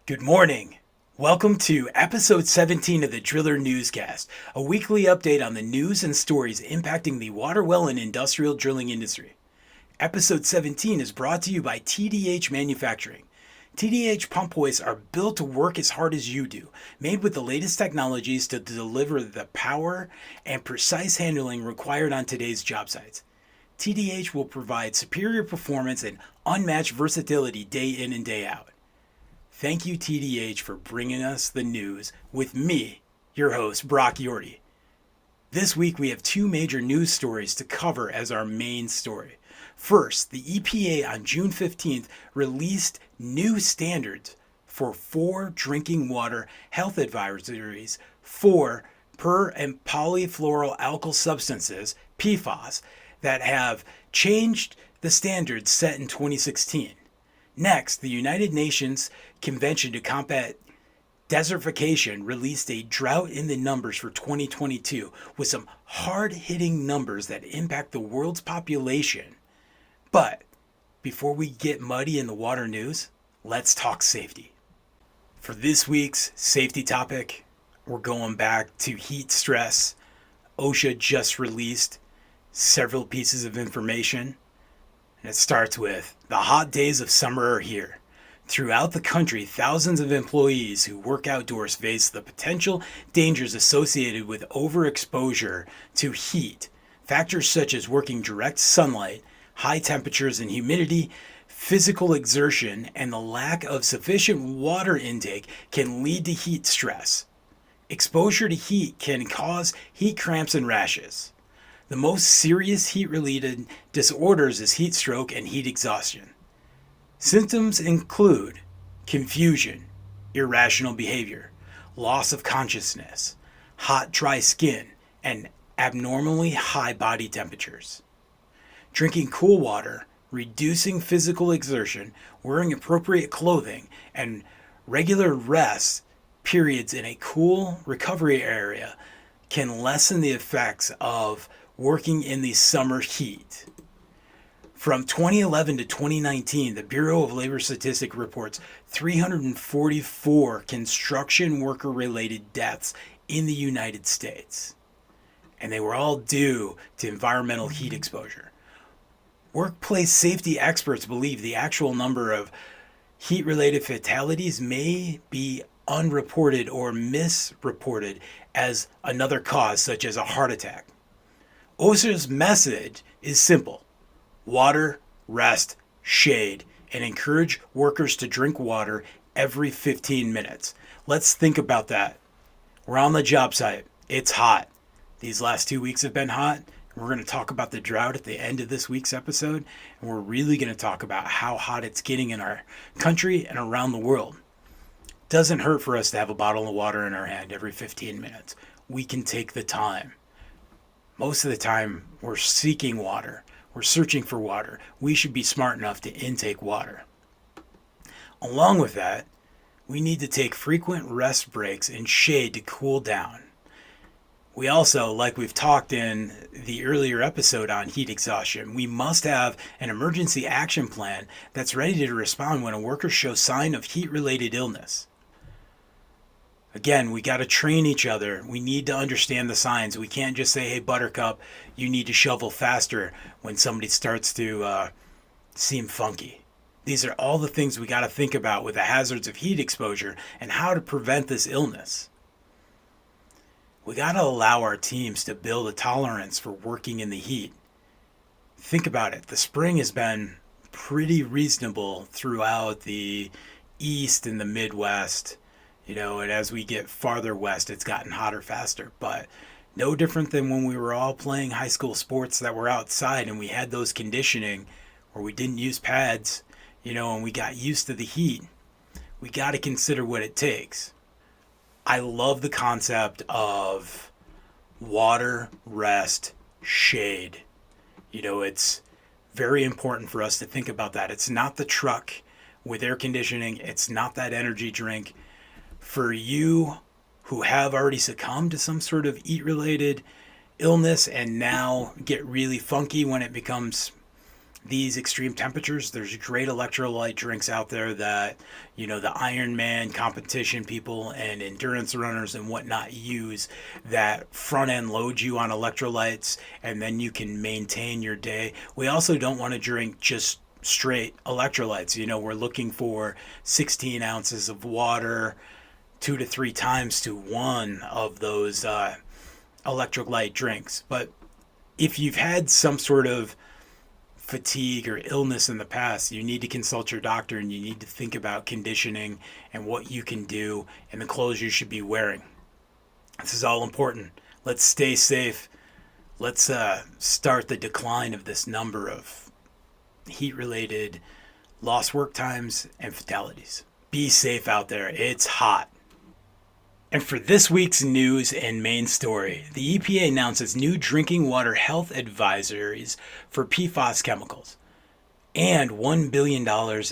Good morning. Welcome to episode 17 of the Driller Newscast, a weekly update on the news and stories impacting the water well and industrial drilling industry. Episode 17 is brought to you by TDH Manufacturing. TDH pump hoists are built to work as hard as you do, made with the latest technologies to deliver the power and precise handling required on today's job sites. TDH will provide superior performance and unmatched versatility day in and day out. Thank you, TDH, for bringing us the news with me, your host, Brock Yordy. This week we have two major news stories to cover as our main story. First, the EPA on June 15th released new standards for 4 drinking water health advisories for per and polyfluoroalkyl substances, PFAS, that have changed the standards set in 2016. Next, the United Nations Convention to Combat Desertification released a drought in the numbers for 2022 with some hard-hitting numbers that impact the world's population. But before we get muddy in the water news, let's talk safety. For this week's safety topic, we're going back to heat stress. OSHA just released several pieces of information. And it starts with, the hot days of summer are here. Throughout the country, thousands of employees who work outdoors face the potential dangers associated with overexposure to heat. Factors such as working direct sunlight, high temperatures and humidity, physical exertion, and the lack of sufficient water intake can lead to heat stress. Exposure to heat can cause heat cramps and rashes. The most serious heat-related disorders is heat stroke and heat exhaustion. Symptoms include confusion, irrational behavior, loss of consciousness, hot, dry skin, and abnormally high body temperatures. Drinking cool water, reducing physical exertion, wearing appropriate clothing, and regular rest periods in a cool recovery area can lessen the effects of working in the summer heat. From 2011 to 2019, the Bureau of Labor Statistics reports 344 construction worker-related deaths in the United States. And they were all due to environmental heat exposure. Workplace safety experts believe the actual number of heat-related fatalities may be unreported or misreported as another cause, such as a heart attack. OSHA's message is simple: water, rest, shade, and encourage workers to drink water every 15 minutes. Let's think about that. We're on the job site. It's hot. These last 2 weeks have been hot. We're going to talk about the drought at the end of this week's episode, and we're really going to talk about how hot it's getting in our country and around the world. It doesn't hurt for us to have a bottle of water in our hand every 15 minutes. We can take the time. Most of the time, we're seeking water. We're searching for water. We should be smart enough to intake water. Along with that, we need to take frequent rest breaks in shade to cool down. We also, like we've talked in the earlier episode on heat exhaustion, we must have an emergency action plan that's ready to respond when a worker shows sign of heat-related illness. Again, we got to train each other. We need to understand the signs. We can't just say, hey, Buttercup, you need to shovel faster when somebody starts to seem funky. These are all the things we got to think about with the hazards of heat exposure and how to prevent this illness. We got to allow our teams to build a tolerance for working in the heat. Think about it. The spring has been pretty reasonable throughout the East and the Midwest. And as we get farther west, it's gotten hotter faster, but no different than when we were all playing high school sports that were outside and we had those conditioning where we didn't use pads, and we got used to the heat. We got to consider what it takes. I love the concept of water, rest, shade. It's very important for us to think about that. It's not the truck with air conditioning. It's not that energy drink. For you who have already succumbed to some sort of heat-related illness and now get really funky when it becomes these extreme temperatures, there's great electrolyte drinks out there that, the Ironman competition people and endurance runners and whatnot use, that front end load you on electrolytes, and then you can maintain your day. We also don't want to drink just straight electrolytes. We're looking for 16 ounces of water, 2 to 3 times to one of those electrolyte drinks. But if you've had some sort of fatigue or illness in the past, you need to consult your doctor, and you need to think about conditioning and what you can do and the clothes you should be wearing. This is all important. Let's stay safe. Let's start the decline of this number of heat-related lost work times and fatalities. Be safe out there. It's hot. And for this week's news and main story, the EPA announces new drinking water health advisories for PFAS chemicals and $1 billion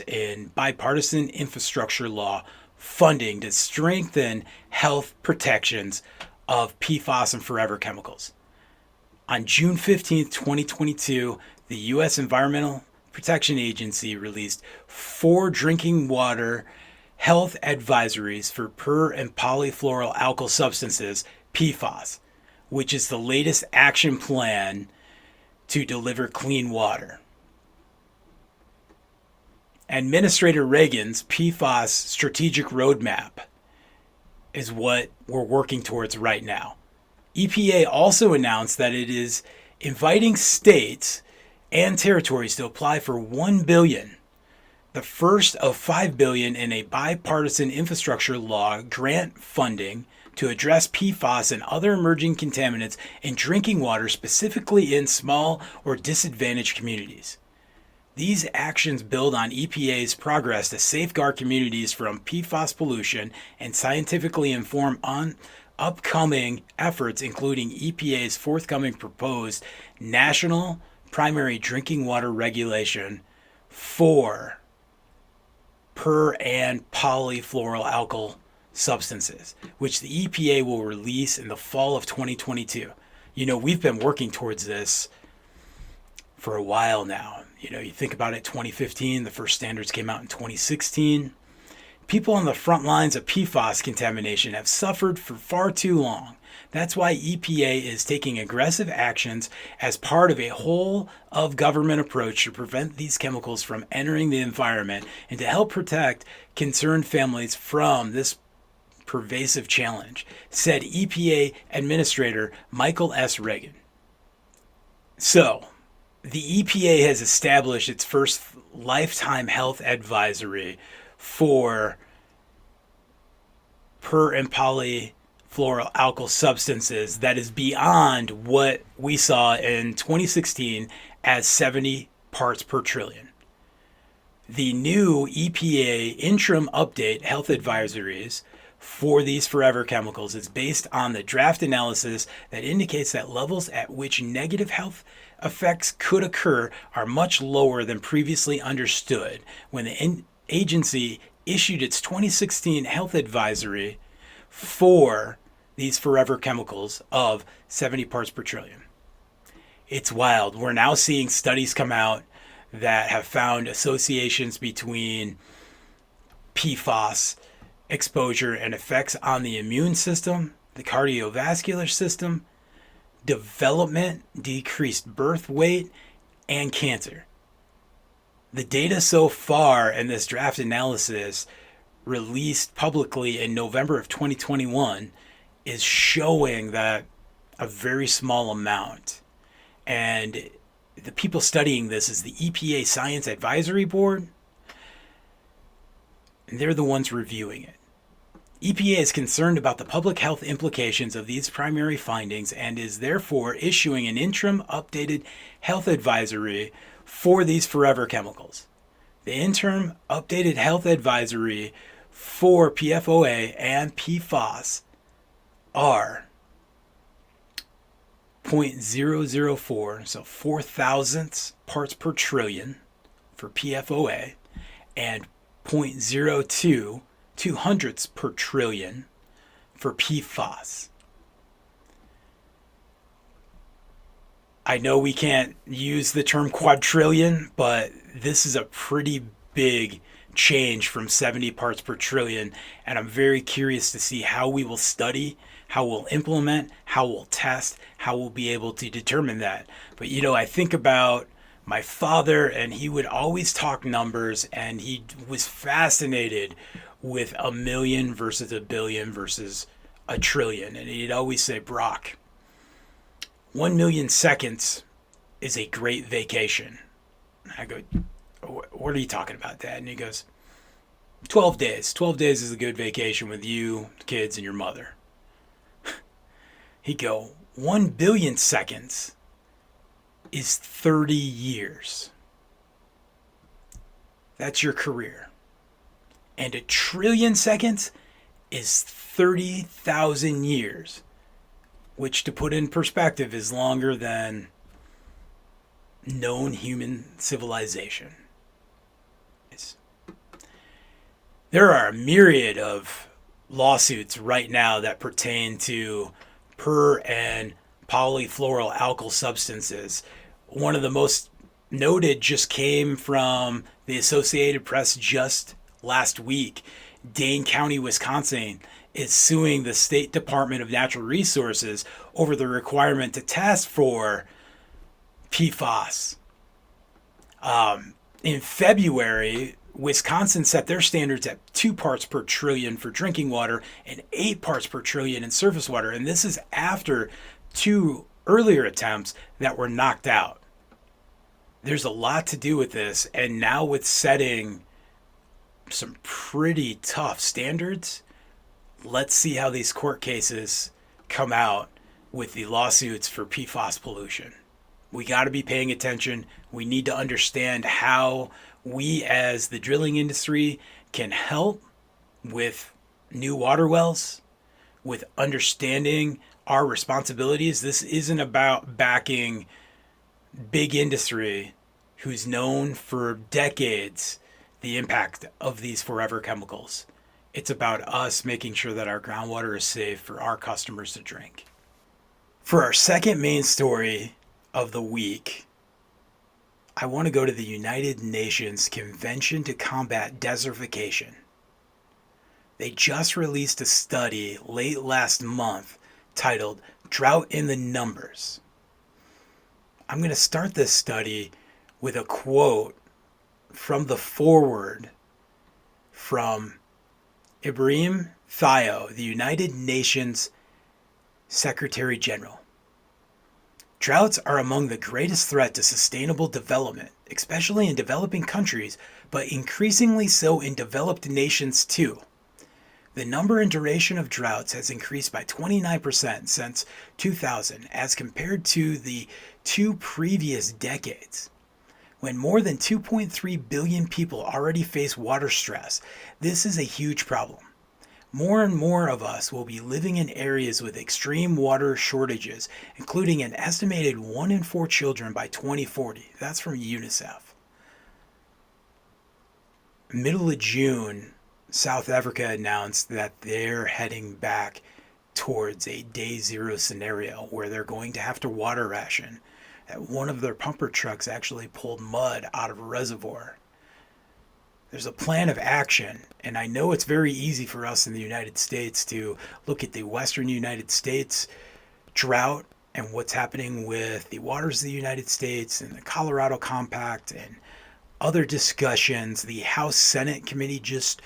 in bipartisan infrastructure law funding to strengthen health protections of PFAS and forever chemicals. On June 15, 2022, the U.S. Environmental Protection Agency released 4 drinking water health advisories for per and polyfluoroalkyl substances, PFAS, which is the latest action plan to deliver clean water. Administrator Reagan's PFAS strategic roadmap is what we're working towards right now. EPA also announced that it is inviting states and territories to apply for $1 billion, the first of $5 billion in a bipartisan infrastructure law grant funding to address PFAS and other emerging contaminants in drinking water, specifically in small or disadvantaged communities. These actions build on EPA's progress to safeguard communities from PFAS pollution and scientifically inform on upcoming efforts, including EPA's forthcoming proposed national primary drinking water regulation for per and polyfluoroalkyl substances, which the EPA will release in the fall of 2022. We've been working towards this for a while now. You think about it, 2015, the first standards came out in 2016. People on the front lines of PFAS contamination have suffered for far too long. That's why EPA is taking aggressive actions as part of a whole of government approach to prevent these chemicals from entering the environment and to help protect concerned families from this pervasive challenge, said EPA Administrator Michael S. Reagan. So, the EPA has established its first lifetime health advisory for per and polyfluoroalkyl substances that is beyond what we saw in 2016 as 70 parts per trillion. The new EPA interim update health advisories for these forever chemicals is based on the draft analysis that indicates that levels at which negative health effects could occur are much lower than previously understood when the agency issued its 2016 health advisory for these forever chemicals of 70 parts per trillion. It's wild. We're now seeing studies come out that have found associations between PFAS exposure and effects on the immune system, the cardiovascular system, development, decreased birth weight, and cancer. The data so far in this draft analysis released publicly in November of 2021 is showing that a very small amount. And the people studying this is the EPA Science Advisory Board, and they're the ones reviewing it. EPA is concerned about the public health implications of these primary findings and is therefore issuing an interim updated health advisory for these forever chemicals. The interim updated health advisory for PFOA and PFAS are 0.004, so 4,000ths parts per trillion for PFOA, and 0.02 200ths per trillion for PFAS. I know we can't use the term quadrillion, but this is a pretty big change from 70 parts per trillion. And I'm very curious to see how we will study, how we'll implement, how we'll test, how we'll be able to determine that. But I think about my father, and he would always talk numbers, and he was fascinated with a million versus a billion versus a trillion. And he'd always say, Brock, 1 million seconds is a great vacation. I go, what are you talking about, Dad? And he goes, 12 days. 12 days is a good vacation with you, kids, and your mother. He'd go, 1 billion seconds is 30 years. That's your career. And 1 trillion seconds is 30,000 years, which, to put in perspective, is longer than known human civilization. There are a myriad of lawsuits right now that pertain to per and polyfluoral alkyl substances. One of the most noted just came from the Associated Press just last week. Dane County, Wisconsin is suing the State Department of Natural Resources over the requirement to test for PFAS. In February, Wisconsin set their standards at 2 parts per trillion for drinking water and 8 parts per trillion in surface water. And this is after 2 earlier attempts that were knocked out. There's a lot to do with this. And now with setting some pretty tough standards, let's see how these court cases come out with the lawsuits for PFAS pollution. We got to be paying attention. We need to understand how we as the drilling industry can help with new water wells, with understanding our responsibilities. This isn't about backing big industry who's known for decades the impact of these forever chemicals. It's about us making sure that our groundwater is safe for our customers to drink. For our second main story of the week, I want to go to the United Nations Convention to Combat Desertification. They just released a study late last month titled Drought in the Numbers. I'm going to start this study with a quote from the foreword from Ibrahim Thiaw, the United Nations Secretary General. Droughts are among the greatest threat to sustainable development, especially in developing countries, but increasingly so in developed nations too. The number and duration of droughts has increased by 29% since 2000 as compared to the 2 previous decades. When more than 2.3 billion people already face water stress, this is a huge problem. More and more of us will be living in areas with extreme water shortages, including an estimated 1 in 4 children by 2040. That's from UNICEF. Middle of June, South Africa announced that they're heading back towards a day zero scenario where they're going to have to water ration. That one of their pumper trucks actually pulled mud out of a reservoir. There's a plan of action, and I know it's very easy for us in the United States to look at the Western United States drought and what's happening with the waters of the United States and the Colorado Compact and other discussions. The House Senate Committee just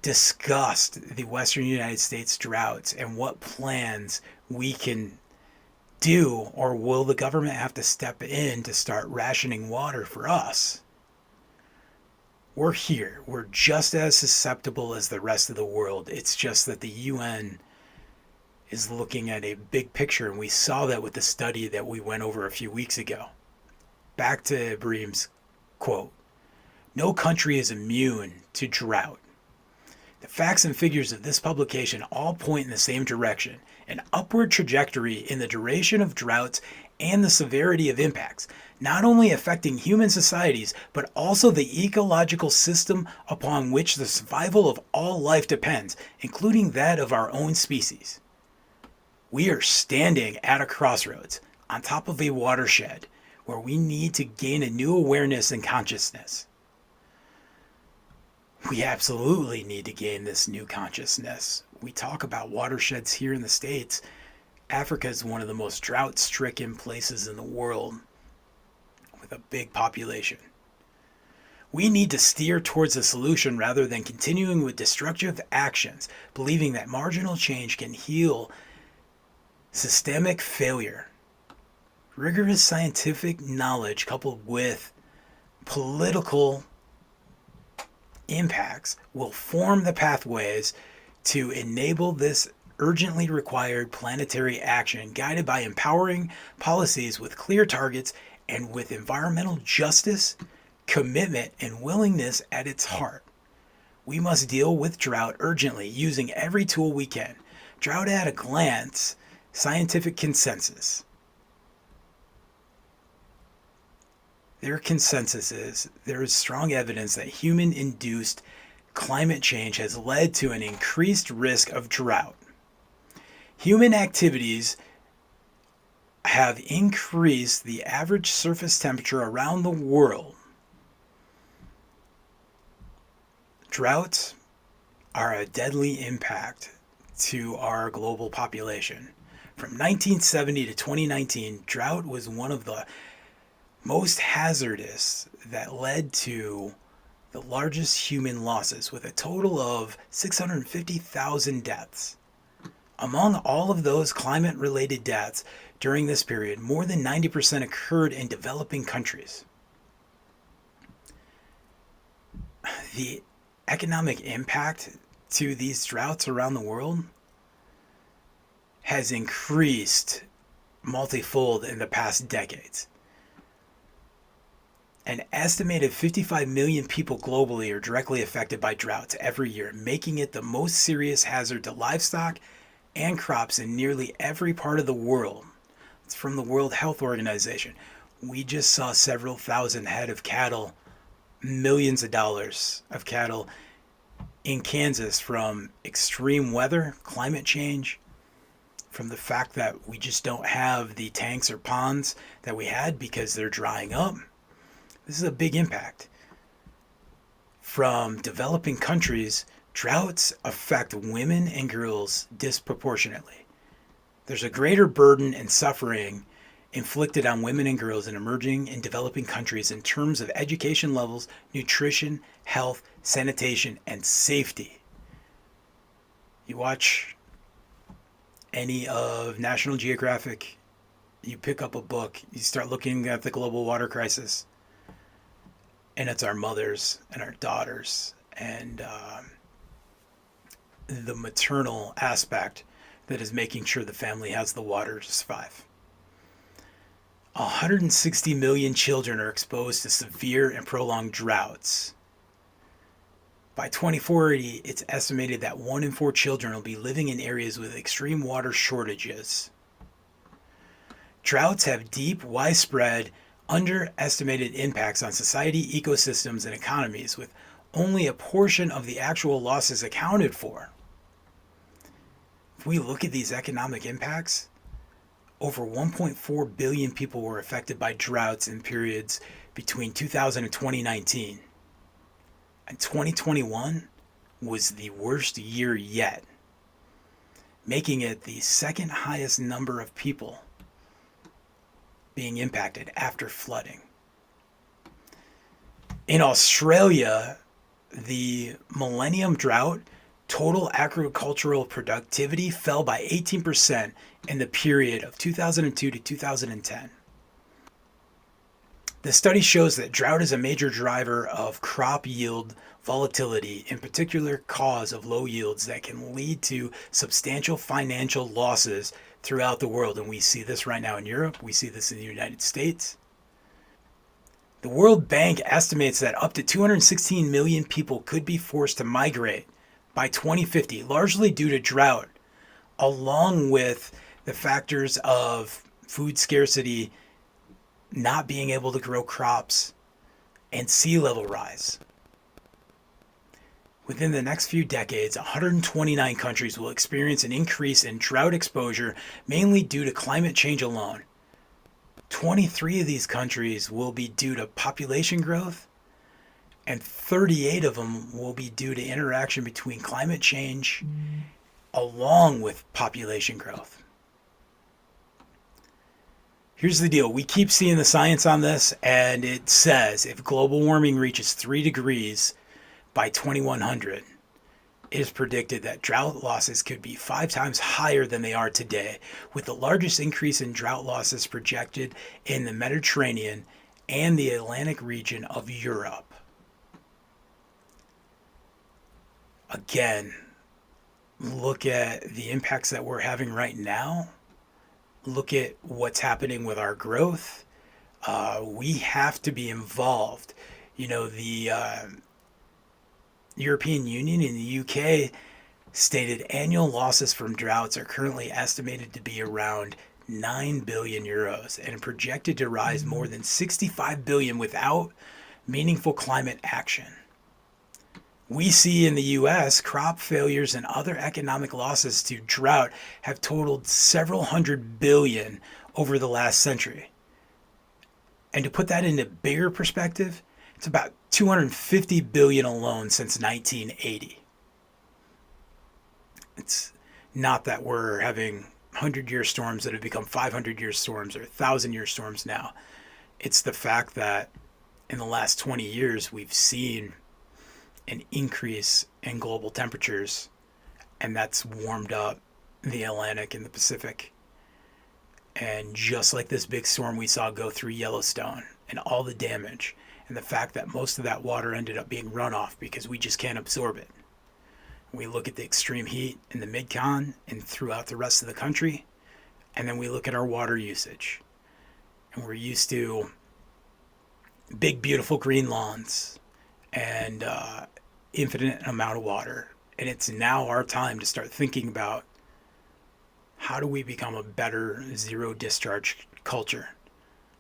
discussed the Western United States droughts and what plans we can do, or will the government have to step in to start rationing water for us? We're here. We're just as susceptible as the rest of the world. It's just that the UN is looking at a big picture, and we saw that with the study that we went over a few weeks ago. Back to Ibrahim's quote. No country is immune to drought. The facts and figures of this publication all point in the same direction, an upward trajectory in the duration of droughts and the severity of impacts, not only affecting human societies, but also the ecological system upon which the survival of all life depends, including that of our own species. We are standing at a crossroads. on top of a watershed where we need to gain a new awareness and consciousness. We absolutely need to gain this new consciousness. We talk about watersheds here in the States. Africa is one of the most drought-stricken places in the world with a big population. We need to steer towards a solution rather than continuing with destructive actions, believing that marginal change can heal systemic failure. Rigorous scientific knowledge coupled with political impacts will form the pathways to enable this urgently required planetary action, guided by empowering policies with clear targets and with environmental justice, commitment, and willingness at its heart. We must deal with drought urgently using every tool we can. Drought at a glance, scientific consensus. Their consensus is there is strong evidence that human-induced climate change has led to an increased risk of drought. Human activities have increased the average surface temperature around the world. Droughts are a deadly impact to our global population. From 1970 to 2019, drought was one of the most hazardous that led to the largest human losses, with a total of 650,000 deaths. Among all of those climate-related deaths during this period, more than 90% occurred in developing countries. The economic impact to these droughts around the world has increased multifold in the past decades. An estimated 55 million people globally are directly affected by droughts every year, making it the most serious hazard to livestock and crops in nearly every part of the world. It's from the World Health Organization. We just saw several thousand head of cattle, millions of dollars of cattle in Kansas from extreme weather, climate change, from the fact that we just don't have the tanks or ponds that we had because they're drying up. This is a big impact. From developing countries, droughts affect women and girls disproportionately. There's a greater burden and suffering inflicted on women and girls in emerging and developing countries in terms of education levels, nutrition, health, sanitation, and safety. You watch any of National Geographic, you pick up a book, you start looking at the global water crisis, and it's our mothers and our daughters and the maternal aspect that is making sure the family has the water to survive. 160 million children are exposed to severe and prolonged droughts. By 2040, it's estimated that 1 in 4 children will be living in areas with extreme water shortages. Droughts have deep, widespread, underestimated impacts on society, ecosystems, and economies, with only a portion of the actual losses accounted for. If we look at these economic impacts, over 1.4 billion people were affected by droughts in periods between 2000 and 2019. And 2021 was the worst year yet, making it the second highest number of people being impacted after flooding. In Australia, the millennium drought, total agricultural productivity fell by 18% in the period of 2002 to 2010. The study shows that drought is a major driver of crop yield volatility, in particular cause of low yields that can lead to substantial financial losses throughout the world. And we see this right now in Europe. We see this in the United States. The World Bank estimates that up to 216 million people could be forced to migrate by 2050, largely due to drought, along with the factors of food scarcity, not being able to grow crops, and sea level rise. Within the next few decades, 129 countries will experience an increase in drought exposure, mainly due to climate change alone. 23 of these countries will be due to population growth, and 38 of them will be due to interaction between climate change along with population growth. Here's the deal. We keep seeing the science on this, and it says if global warming reaches 3 degrees by 2100, it is predicted that drought losses could be 5 times higher than they are today, with the largest increase in drought losses projected in the Mediterranean and the Atlantic region of Europe. Again, look at the impacts that we're having right now. Look at what's happening with our growth. We have to be involved. The European Union and the UK stated annual losses from droughts are currently estimated to be around 9 billion euros and projected to rise more than 65 billion without meaningful climate action. We see in the US crop failures and other economic losses to drought have totaled several hundred billion over the last century. And to put that into bigger perspective, it's about 250 billion alone since 1980. It's not that we're having 100-year storms that have become 500-year storms or 1,000-year storms now. It's the fact that in the last 20 years, we've seen an increase in global temperatures, and that's warmed up the Atlantic and the Pacific. And just like this big storm we saw go through Yellowstone and all the damage, and the fact that most of that water ended up being runoff because we just can't absorb it. We look at the extreme heat in the Mid-Con and throughout the rest of the country, and then we look at our water usage. And we're used to big, beautiful green lawns and infinite amount of water. And it's now our time to start thinking about how do we become a better zero discharge culture?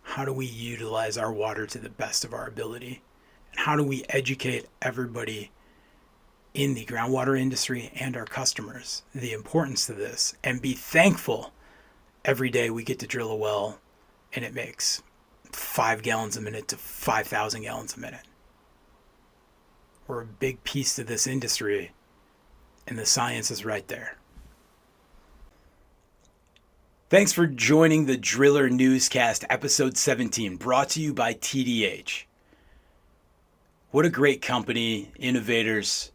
How do we utilize our water to the best of our ability? And how do we educate everybody in the groundwater industry and our customers the importance of this, and be thankful every day we get to drill a well and it makes 5 gallons a minute to 5,000 gallons a minute? We're a big piece to this industry, and the science is right there. Thanks for joining the Driller Newscast, episode 17, brought to you by TDH. What a great company, innovators,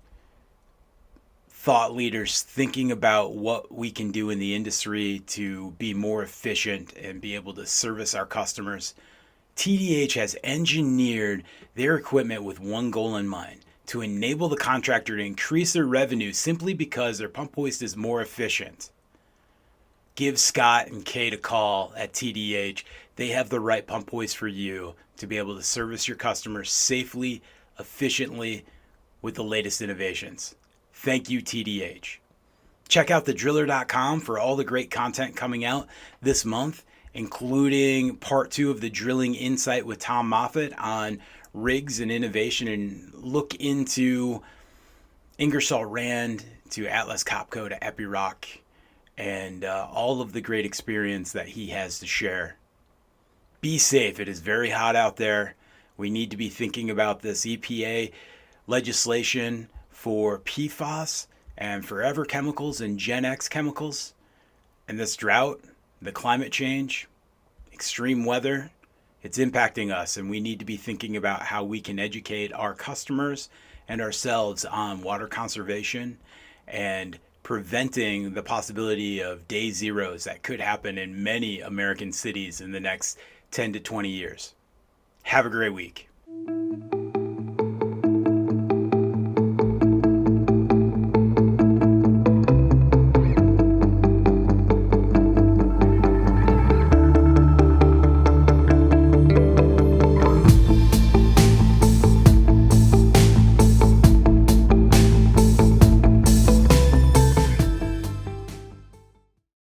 thought leaders thinking about what we can do in the industry to be more efficient and be able to service our customers. TDH has engineered their equipment with one goal in mind: to enable the contractor to increase their revenue simply because their pump hoist is more efficient. Give Scott and Kate a call at TDH. They have the right pump hoist for you to be able to service your customers safely, efficiently, with the latest innovations. Thank you, TDH. Check out thedriller.com for all the great content coming out this month, including part 2 of the Drilling Insight with Tom Moffat on rigs and innovation, and look into Ingersoll Rand to Atlas Copco to Epiroc and all of the great experience that he has to share. Be safe. It is very hot out there. We need to be thinking about this EPA legislation for PFAS and forever chemicals and Gen X chemicals. And this drought, the climate change, extreme weather, it's impacting us, and we need to be thinking about how we can educate our customers and ourselves on water conservation and preventing the possibility of day zeros that could happen in many American cities in the next 10 to 20 years. Have a great week.